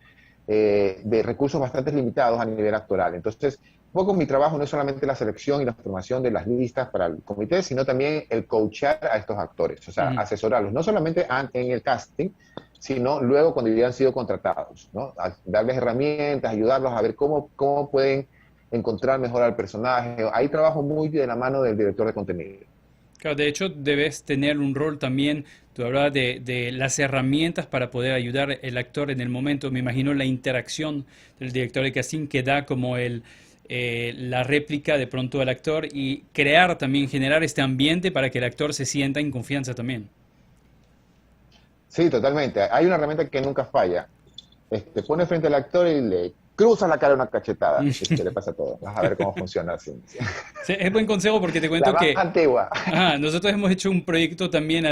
de recursos bastante limitados a nivel actoral. Entonces, un poco mi trabajo no es solamente la selección y la formación de las listas para el comité, sino también el coachar a estos actores, o sea, Ujú. asesorarlos, no solamente en el casting, sino luego cuando ya han sido contratados, ¿no? Darles herramientas, ayudarlos a ver cómo pueden encontrar mejor al personaje. Ahí trabajo muy de la mano del director de contenido. Claro, de hecho, debes tener un rol también. Tú hablabas de las herramientas para poder ayudar el actor en el momento. Me imagino la interacción del director de casting que da como la réplica de pronto del actor y crear también, generar este ambiente para que el actor se sienta en confianza también. Sí, totalmente. Hay una herramienta que nunca falla. Pone frente al actor y le cruza la cara una cachetada. Le pasa todo. Vas a ver cómo funciona así. Sí, es buen consejo porque te La cuento más que antigua. nosotros hemos hecho un proyecto también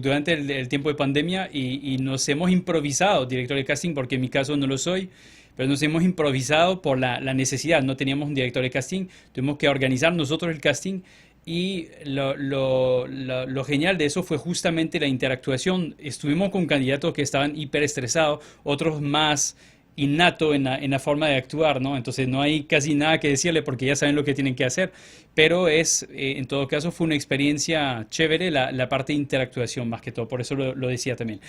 durante el tiempo de pandemia y nos hemos improvisado, director de casting, porque en mi caso no lo soy, pero nos hemos improvisado por la necesidad. No teníamos un director de casting, tuvimos que organizar nosotros el casting y lo genial de eso fue justamente la interactuación. Estuvimos con candidatos que estaban hiperestresados, otros más innato en la forma de actuar, ¿no? Entonces no hay casi nada que decirle porque ya saben lo que tienen que hacer, pero en todo caso fue una experiencia chévere la parte de interactuación más que todo, por eso lo decía también.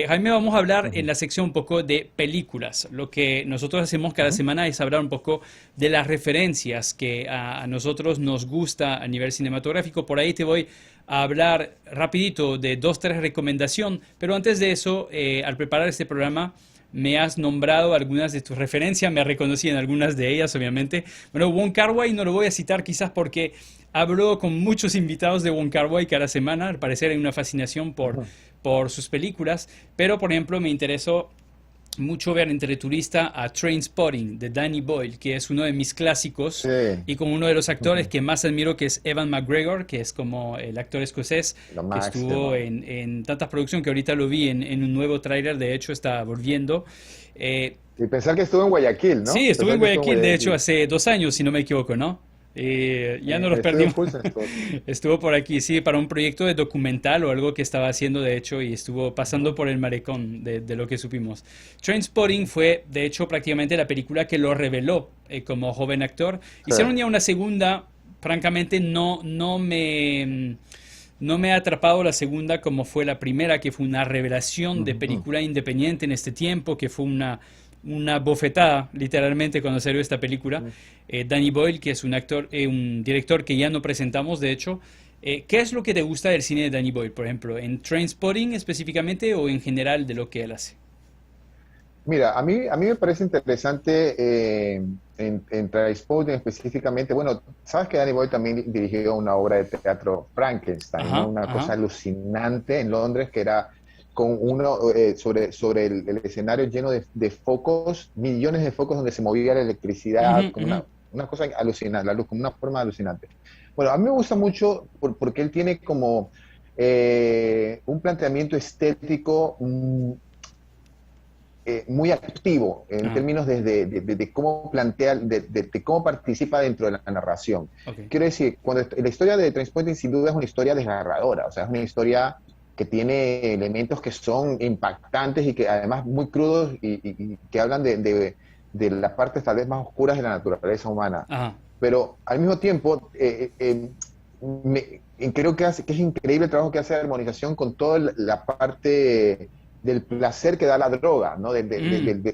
Jaime, vamos a hablar en la sección un poco de películas. Lo que nosotros hacemos cada semana es hablar un poco de las referencias que a nosotros nos gusta a nivel cinematográfico. Por ahí te voy a hablar rapidito de 2, 3 recomendaciones, pero antes de eso, al preparar este programa, me has nombrado algunas de tus referencias, me reconocí en algunas de ellas, obviamente. Bueno, Wong Kar-wai no lo voy a citar quizás porque hablo con muchos invitados de Wong Kar-wai cada semana, al parecer hay una fascinación por sus películas, pero por ejemplo me interesó mucho ver entre turista a Trainspotting de Danny Boyle, que es uno de mis clásicos, Sí. y como uno de los actores que más admiro, que es Ewan McGregor, que es como el actor escocés Lo que máximo. estuvo en tantas producciones que ahorita lo vi en un nuevo tráiler, de hecho está volviendo. Y pensar que estuvo en Guayaquil, ¿no? Sí, estuve en Pensar que estuvo Guayaquil, de hecho, hace 2 años, si no me equivoco, ¿no? Ya no los Estudio perdimos. Pulse estuvo. Estuvo por aquí, sí, para un proyecto de documental o algo que estaba haciendo, de hecho, y estuvo pasando por el malecón de lo que supimos. Trainspotting fue, de hecho, prácticamente la película que lo reveló como joven actor. Sí. Hicieron ya una segunda, francamente, no me ha atrapado la segunda como fue la primera, que fue una revelación de película independiente en este tiempo, que fue una bofetada, literalmente, cuando salió esta película. Danny Boyle, que es un actor, un director que ya no presentamos, de hecho. ¿Qué es lo que te gusta del cine de Danny Boyle, por ejemplo? ¿En Trainspotting específicamente o en general de lo que él hace? Mira, a mí me parece interesante en Trainspotting específicamente. Bueno, sabes que Danny Boyle también dirigió una obra de teatro, Frankenstein, Ajá, ¿no? Una ajá. cosa alucinante en Londres, que era con sobre el escenario lleno de focos, millones de focos donde se movía la electricidad, Ujú, como ujú. una cosa alucinante, la luz, como una forma alucinante. Bueno, a mí me gusta mucho porque él tiene como un planteamiento estético muy activo en Ajá, términos de cómo plantea, de cómo participa dentro de la narración. ok. Quiero decir, la historia de Trainspotting sin duda es una historia desgarradora, o sea, es una historia que tiene elementos que son impactantes y que además muy crudos y que hablan de las partes tal vez más oscuras de la naturaleza humana. Ajá. Pero al mismo tiempo, creo que es increíble el trabajo que hace de armonización con toda la parte del placer que da la droga, ¿no? Mm.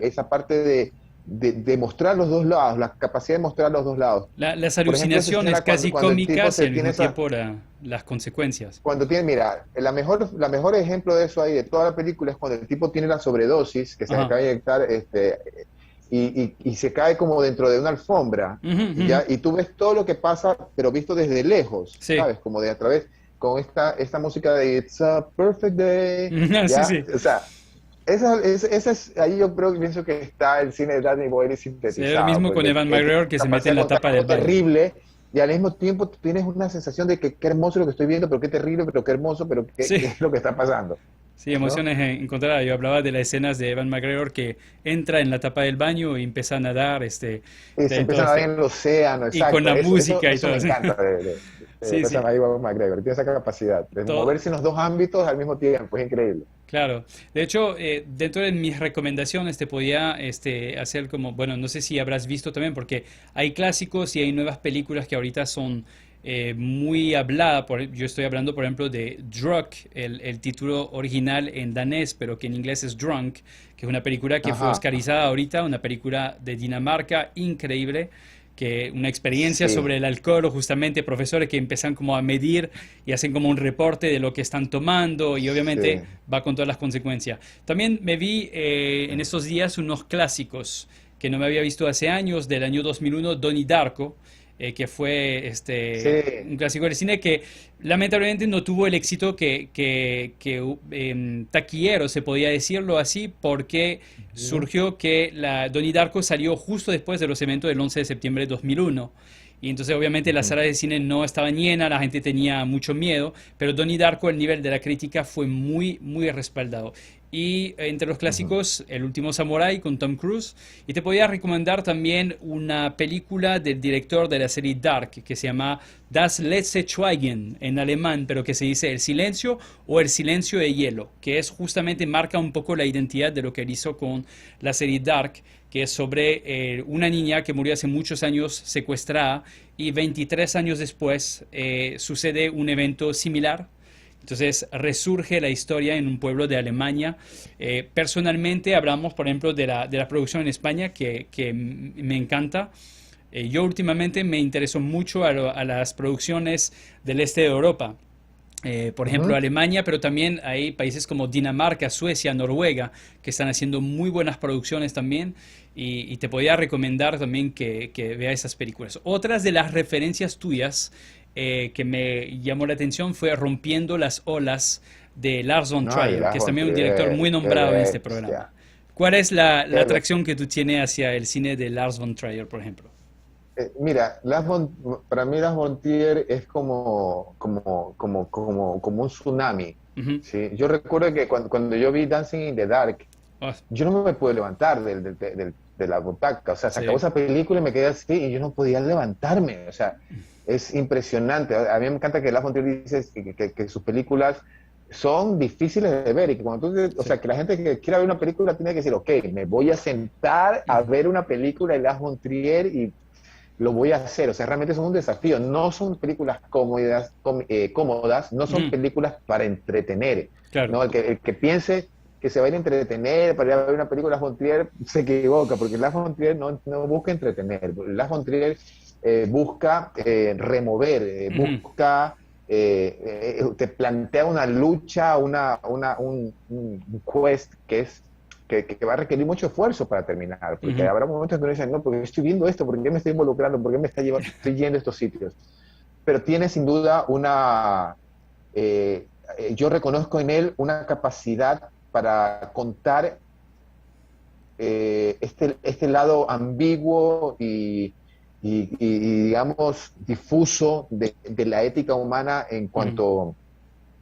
Esa parte de mostrar los dos lados, la capacidad de mostrar los dos lados. Las Por ejemplo, esa alucinaciones escena casi cuando el tipo cómicas y se al tiene mismo esa, tiempo las consecuencias. cuando tiene, mira, la mejor ejemplo de eso ahí de toda la película es cuando el tipo tiene la sobredosis que se Ajá. acaba de inyectar, y se cae como dentro de una alfombra, Ujú, y ujú. ya, y tú ves todo lo que pasa, pero visto desde lejos, Sí. ¿sabes? Como de a través, con esta música de It's a Perfect Day, Sí, ya, sí. o sea, ahí yo creo que pienso que está el cine de Danny Boyle Sí, lo sintetizado, mismo con porque Evan McGregor que se mete capacidad en de la contar tapa del algo baño. terrible y al mismo tiempo tú tienes una sensación de que qué hermoso lo que estoy viendo, pero qué terrible, pero qué hermoso, pero qué Sí. es lo que está pasando, Sí, ¿no? emociones encontradas. Yo hablaba de las escenas de Evan McGregor que entra en la tapa del baño y empieza a nadar, Y se de todo empiezan a ver esto. en el océano, Y con exacto. la Eso, música y eso todo. me Sí, encanta de sí. Sí. Ewan McGregor. Tiene esa capacidad de Todo, moverse en los dos ámbitos al mismo tiempo. Es increíble. claro. De hecho, dentro de mis recomendaciones te podía hacer como, bueno, no sé si habrás visto también, porque hay clásicos y hay nuevas películas que ahorita son muy habladas. Yo estoy hablando, por ejemplo, de Druk, el título original en danés, pero que en inglés es Drunk, que es una película que fue Ajá. oscarizada ahorita, una película de Dinamarca increíble. Que una experiencia Sí, sobre el alcohol, o justamente profesores que empiezan como a medir y hacen como un reporte de lo que están tomando y sí. obviamente va con todas las consecuencias. También me vi en estos días unos clásicos que no me había visto hace años, del año 2001, Donnie Darko, que fue un Sí. clásico del cine que lamentablemente no tuvo el éxito taquillero, se podía decirlo así, porque Ujú, surgió que Donnie Darko salió justo después de los eventos del 11 de septiembre de 2001. Y entonces obviamente las ujú, salas de cine no estaban llenas, la gente tenía mucho miedo, pero Donnie Darko, el nivel de la crítica fue muy, muy respaldado. Y entre los ujú. clásicos, El último Samurái con Tom Cruise. Y te podía recomendar también una película del director de la serie Dark, que se llama Das letzte Schweigen en alemán, pero que se dice El silencio o El silencio de hielo, que es justamente marca un poco la identidad de lo que él hizo con la serie Dark, que es sobre una niña que murió hace muchos años secuestrada y 23 años después sucede un evento similar. Entonces resurge la historia en un pueblo de Alemania. Personalmente hablamos, por ejemplo, de la producción en España, que me encanta. Yo últimamente me intereso mucho a las producciones del este de Europa. Por ejemplo, Ujú. Alemania, pero también hay países como Dinamarca, Suecia, Noruega, que están haciendo muy buenas producciones también. Y te podría recomendar también que veas esas películas. Otras de las referencias tuyas que me llamó la atención fue Rompiendo las olas de Lars von No, y Trier, Lars que es von también un director Trier, muy qué nombrado en este programa. bestia. ¿Cuál es la Qué atracción que tú tienes hacia el cine de Lars von Trier, por ejemplo? Mira, para mí Las Montier es como un tsunami. Ujú. ¿Sí? Yo recuerdo que cuando yo vi Dancing in the Dark, Oh, yo no me pude levantar de la butaca. O sea, se acabó sí. esa película y me quedé así y yo no podía levantarme. O sea, es impresionante. A mí me encanta que Las Montier dice que sus películas son difíciles de ver y que cuando o Sí. sea, que la gente que quiera ver una película tiene que decir, ok, me voy a sentar a ver una película de Las von Trier y lo voy a hacer. O sea, realmente es un desafío. No son películas cómodas, no son Ujú. películas para entretener. Claro. ¿No? El que piense que se va a ir a entretener para ir a ver una película de Lars von Trier se equivoca, porque Lars von Trier no busca entretener. Lars von Trier busca remover, Ujú. te plantea una lucha, un quest que va a requerir mucho esfuerzo para terminar, porque Ujú. habrá momentos que uno dice, no, porque estoy viendo esto, ¿por qué me estoy involucrando? ¿Por qué me está llevando, estoy yendo a estos sitios? Pero tiene sin duda yo reconozco en él una capacidad para contar este lado ambiguo digamos, difuso de la ética humana Ujú.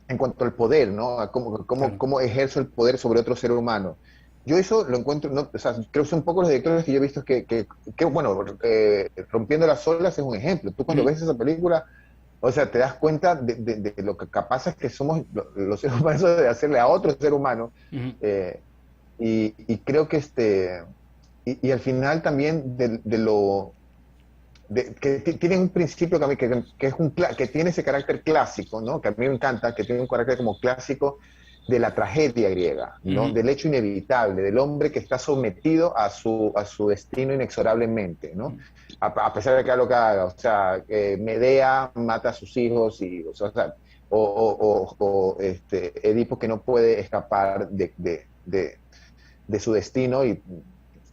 en cuanto al poder, ¿no? A Claro. cómo ejerzo el poder sobre otro ser humano. Yo eso lo encuentro, no, o sea, creo que son pocos los directores que yo he visto bueno, Rompiendo las olas es un ejemplo. Tú cuando Ujú. ves esa película, o sea, te das cuenta de lo que capaces que somos los seres humanos de hacerle a otro ser humano. Ujú. eh, y creo que y al final también que tiene un principio que, a mí, que tiene ese carácter clásico, ¿no? Que a mí me encanta, que tiene un carácter como clásico de la tragedia griega, ¿no? Ujú. Del hecho inevitable, del hombre que está sometido a su destino inexorablemente, ¿no? A pesar de que haga lo que haga, o sea, Medea mata a sus hijos Edipo que no puede escapar de su destino y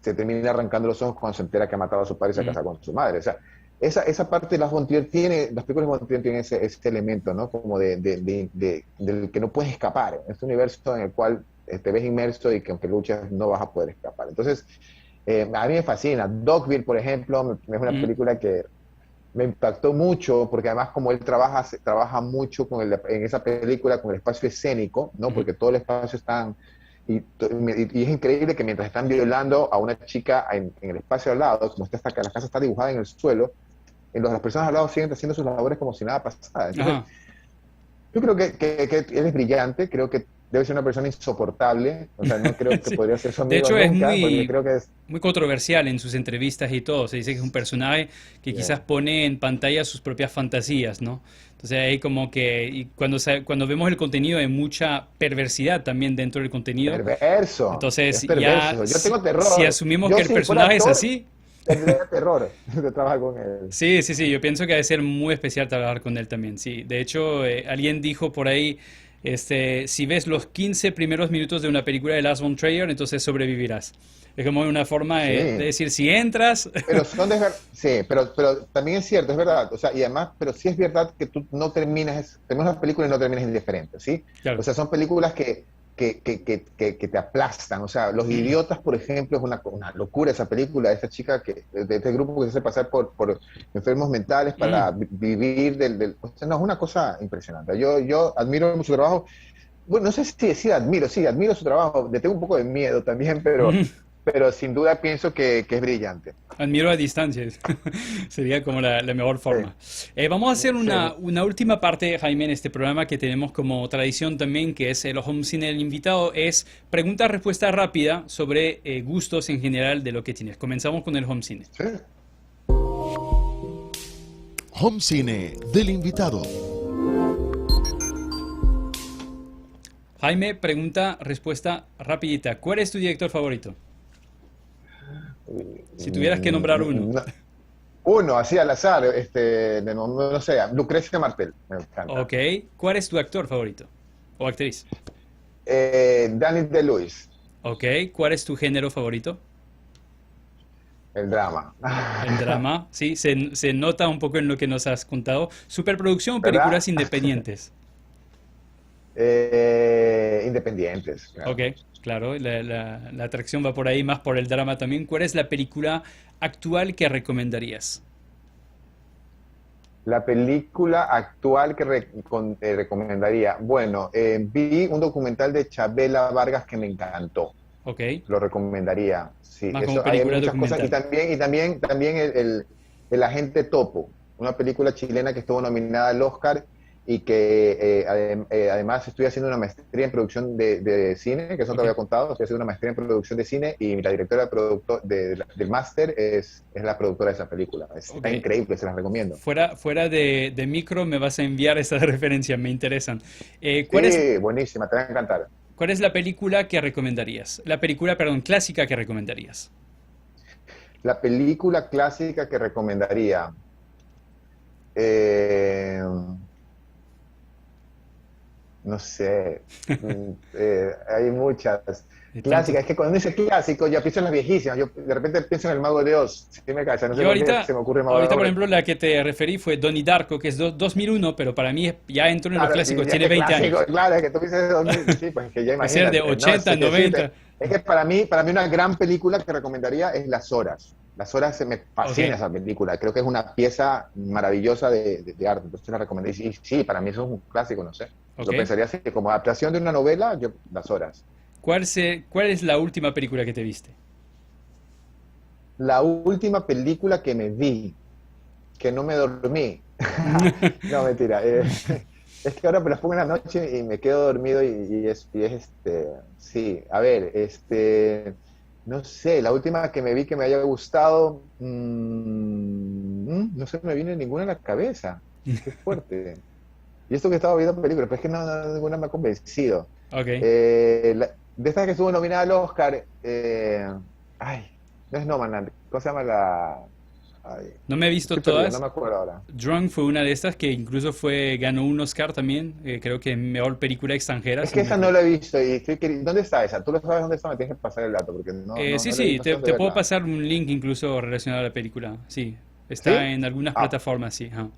se termina arrancando los ojos cuando se entera que ha matado a su padre y se Ujú. casa con su madre. O sea, esa parte de las von Trier las películas de von Trier tienen ese elemento, ¿no? Como del que no puedes escapar, este universo en el cual te ves inmerso y que aunque luchas no vas a poder escapar. Entonces, a mí me fascina. Dogville, por ejemplo, es una Ujú. película que me impactó mucho, porque además como él trabaja mucho en esa película con el espacio escénico, ¿no? Ujú. Porque todo el espacio está... Y es increíble que mientras están violando a una chica en el espacio al lado, como la casa está dibujada en el suelo, las personas al lado siguen haciendo sus labores como si nada pasara. Entonces, Ajá. yo creo que él es brillante, creo que debe ser una persona insoportable, o sea, no creo que Sí. podría ser su De amigo hecho, es nunca, porque muy, creo que es... muy controversial en sus entrevistas y todo. Se dice que es un personaje que quizás Yeah, pone en pantalla sus propias fantasías, ¿no? Entonces hay como que, y cuando vemos el contenido hay mucha perversidad también dentro del contenido. perverso, Entonces es ya, perverso. Yo tengo si terror. asumimos que Yo el si fuera personaje es actor, así, tendría terror de trabajar con él. sí, sí, sí, yo pienso que ha de ser muy especial trabajar con él también, sí. De hecho, alguien dijo por ahí Si ves los 15 primeros minutos de una película de Lars von Trier, entonces sobrevivirás. Es como una forma de Sí, decir, si entras, pero sí, pero también es cierto, es verdad, o sea, y además, pero sí es verdad que tú no terminas una película y no terminas indiferente, ¿sí? O claro. sea, son películas que te aplastan, o sea, Los Idiotas, por ejemplo, es una locura esa película, de esta chica, de este grupo que se hace pasar por enfermos mentales para Mm. vivir o sea, no, es una cosa impresionante. Yo admiro su trabajo, bueno, no sé si decir admiro, sí, admiro su trabajo, le tengo un poco de miedo también, pero sin duda pienso que es brillante. Admiro a distancia, sería como la mejor Sí, forma. Vamos a hacer sí. una última parte, Jaime, en este programa que tenemos como tradición también, que es el Home Cine del invitado, es pregunta-respuesta rápida sobre gustos en general de lo que tienes. Comenzamos con el Home Cine. Sí. Home Cine del invitado. Jaime, pregunta-respuesta rapidita. ¿Cuál es tu director favorito? Si tuvieras que nombrar uno. No, uno, así al azar, no sé, Lucrecia Martel, me encanta. Ok. ¿Cuál es tu actor favorito? ¿O actriz? Danny DeLuise, Ok. ¿Cuál es tu género favorito? el drama. El drama, sí, se nota un poco en lo que nos has contado. ¿Superproducción o ¿Verdad? películas independientes? Independientes, Ok, claro. claro, la atracción va por ahí, más por el drama también. ¿Cuál es la película actual que recomendarías? La película actual que recomendaría. Bueno, vi un documental de Chabela Vargas que me encantó. Ok, Lo recomendaría. Sí, más como eso, hay película muchas cosas. documental. También el Agente Topo, una película chilena que estuvo nominada al Oscar y que además estoy haciendo una maestría en producción de cine, que eso te Ok, había contado. Estoy haciendo una maestría en producción de cine y la directora del máster es la productora de esa película. ok. Está increíble, se las recomiendo. Fuera de micro me vas a enviar esas referencias, me interesan. Sí, buenísima, te va a encantar. ¿Cuál es la película que recomendarías? La película, perdón, clásica que recomendarías. La película clásica que recomendaría. Eh, no sé. Hay muchas. De tanto. Clásicas. Es que cuando dice clásico, ya pienso en las viejísimas. Yo de repente pienso en el Mago de Oz. Sí me cacha, no sé Yo por qué ahorita, se me ocurre el Mago de ahorita, por Oz. ejemplo, la que te referí fue Donnie Darko, que es 2001, pero para mí ya entró en los Claro, clásicos, y ya tiene que 20 clásico, años. claro, es que tú dices de 2000, sí, pues que ya Puede ser de imagínate. No, 80, es que sí, 90. es que para mí una gran película que recomendaría es Las Horas. Las Horas se me Ok, fascina esa película. Creo que es una pieza maravillosa de arte. Entonces la recomendaría. Y sí, para mí eso es un clásico, no sé. ok. Lo pensaría así, como adaptación de una novela, yo, Las Horas. ¿Cuál es la última película que te viste? La última película que me vi, que no me dormí. No, mentira. Es que ahora me las pongo en la noche y me quedo dormido sí, a ver, no sé, la última que me vi que me haya gustado, no se me viene ninguna a la cabeza. Qué fuerte. Y esto que estaba viendo películas, pero es que ninguna me ha convencido. Ok. De estas que estuvo nominada al Oscar, ay, no es Nomadland, ¿cómo se llama la? Ay, No me he visto estoy perdido, no todas. me acuerdo ahora. Drunk fue una de estas que incluso ganó un Oscar también, creo que mejor película extranjera, Es si que no me esa no equivoco. la he visto y ¿dónde está esa? ¿Tú lo sabes dónde está? Me tienes que pasar el dato porque Sí, no la he sí, visto, no sé te dónde puedo verla. pasar un link incluso relacionado a la película. Sí, está ¿Sí? en algunas Ah, plataformas, sí. Ajá.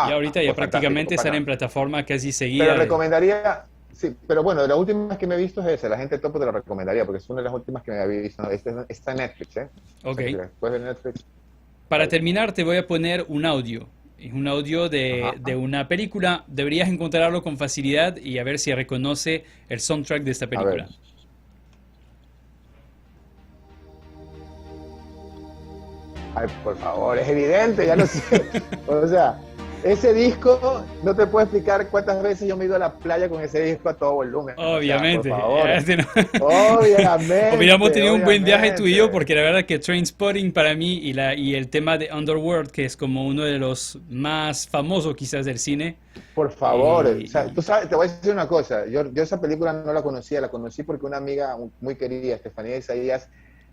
Y ah, ahorita ya pues fantástico, prácticamente sale en bacán. plataforma casi Pero seguida de... recomendaría, sí, pero bueno, de las últimas que me he visto es esa, La Gente Topo te la recomendaría porque es una de las últimas que me había visto. ¿No? Está en Netflix, ¿eh? O Ok. sea, que después de Netflix, Para vale. terminar, te voy a poner un audio. Es un audio Ajá. de una película. Deberías encontrarlo con facilidad y a ver si reconoce el soundtrack de esta A ver. película. Ay, por favor, es evidente, ya lo sé. O sea, ese disco, no te puedo explicar cuántas veces yo me he ido a la playa con ese disco a todo volumen. O sea, por Obviamente. favor. Hubiéramos Obviamente, tenido un buen viaje tú y yo, obviamente. porque la verdad que Trainspotting para mí y el tema de Underworld, que es como uno de los más famosos quizás del cine. Por favor. O sea, tú sabes, te voy a decir una cosa. Yo esa película no la conocía, la conocí porque una amiga muy querida, Estefanía Isaías,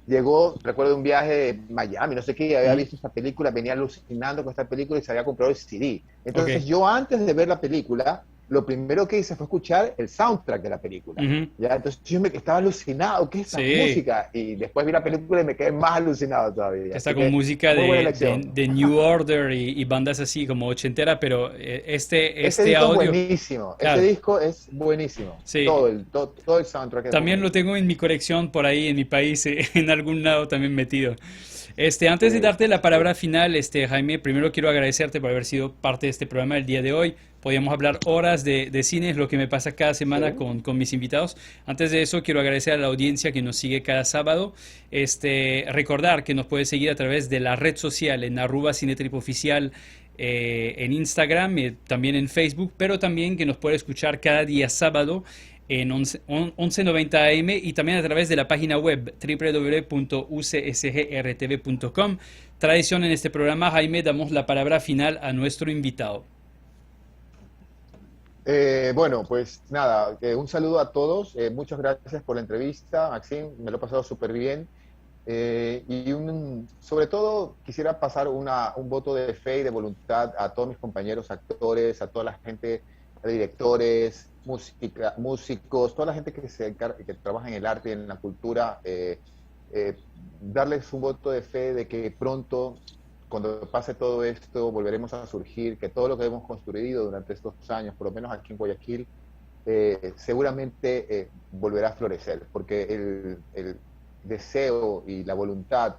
llegó, recuerdo un viaje de Miami, no sé qué, y había Mm, visto esta película, venía alucinando con esta película y se había comprado el CD. ok, Entonces yo antes de ver la película, lo primero que hice fue escuchar el soundtrack de la película. ¿Ya? Entonces yo estaba alucinado, ¿qué es esa música? Y después vi la película y me quedé más alucinado todavía. Está con música de New Order y bandas así como ochentera, pero este audio... Es buenísimo, claro. Ese disco es buenísimo, sí. todo el soundtrack. También lo tengo en mi colección por ahí en mi país, en algún lado también metido. Antes de darte la palabra final, Jaime, primero quiero agradecerte por haber sido parte de este programa el día de hoy. Podíamos hablar horas de cine, es lo que me pasa cada semana con mis invitados. Antes de eso, quiero agradecer a la audiencia que nos sigue cada sábado. Recordar que nos puede seguir a través de la red social en @cinetripoficial en Instagram, también en Facebook, pero también que nos puede escuchar cada día sábado en 1190 AM y también a través de la página web www.ucsgrtv.com. Tradición en este programa, Jaime, damos la palabra final a nuestro invitado. Bueno, pues nada, un saludo a todos, muchas gracias por la entrevista, Maxim, me lo he pasado súper bien. Y sobre todo quisiera pasar un voto de fe y de voluntad a todos mis compañeros actores, a toda la gente, directores, músicos, toda la gente que trabaja en el arte y en la cultura, darles un voto de fe de que pronto, cuando pase todo esto, volveremos a surgir, que todo lo que hemos construido durante estos años, por lo menos aquí en Guayaquil, seguramente volverá a florecer, porque el deseo y la voluntad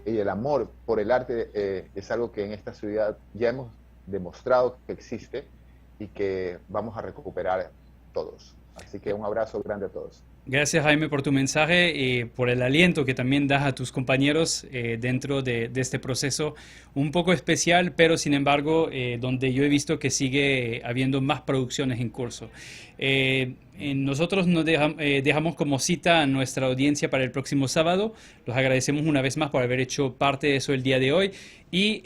y el amor por el arte es algo que en esta ciudad ya hemos demostrado que existe y que vamos a recuperar todos. Así que un abrazo grande a todos. Gracias, Jaime, por tu mensaje y por el aliento que también das a tus compañeros dentro de este proceso un poco especial, pero sin embargo donde yo he visto que sigue habiendo más producciones en curso. Nosotros nos dejamos como cita a nuestra audiencia para el próximo sábado. Los agradecemos una vez más por haber hecho parte de eso el día de hoy. Y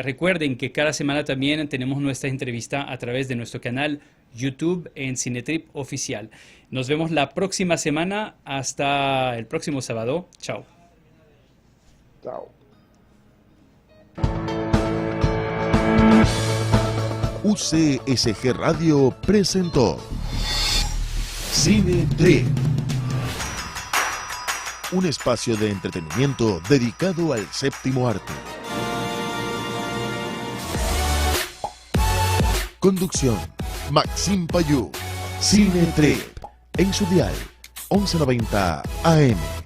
recuerden que cada semana también tenemos nuestra entrevista a través de nuestro canal YouTube en Cinetrip Oficial. Nos vemos la próxima semana. Hasta el próximo sábado. Chao. Chao. UCSG Radio presentó Cinetrip, un espacio de entretenimiento dedicado al séptimo arte. Conducción: Maxim Payú. Cinetrip, en su dial 1190 AM.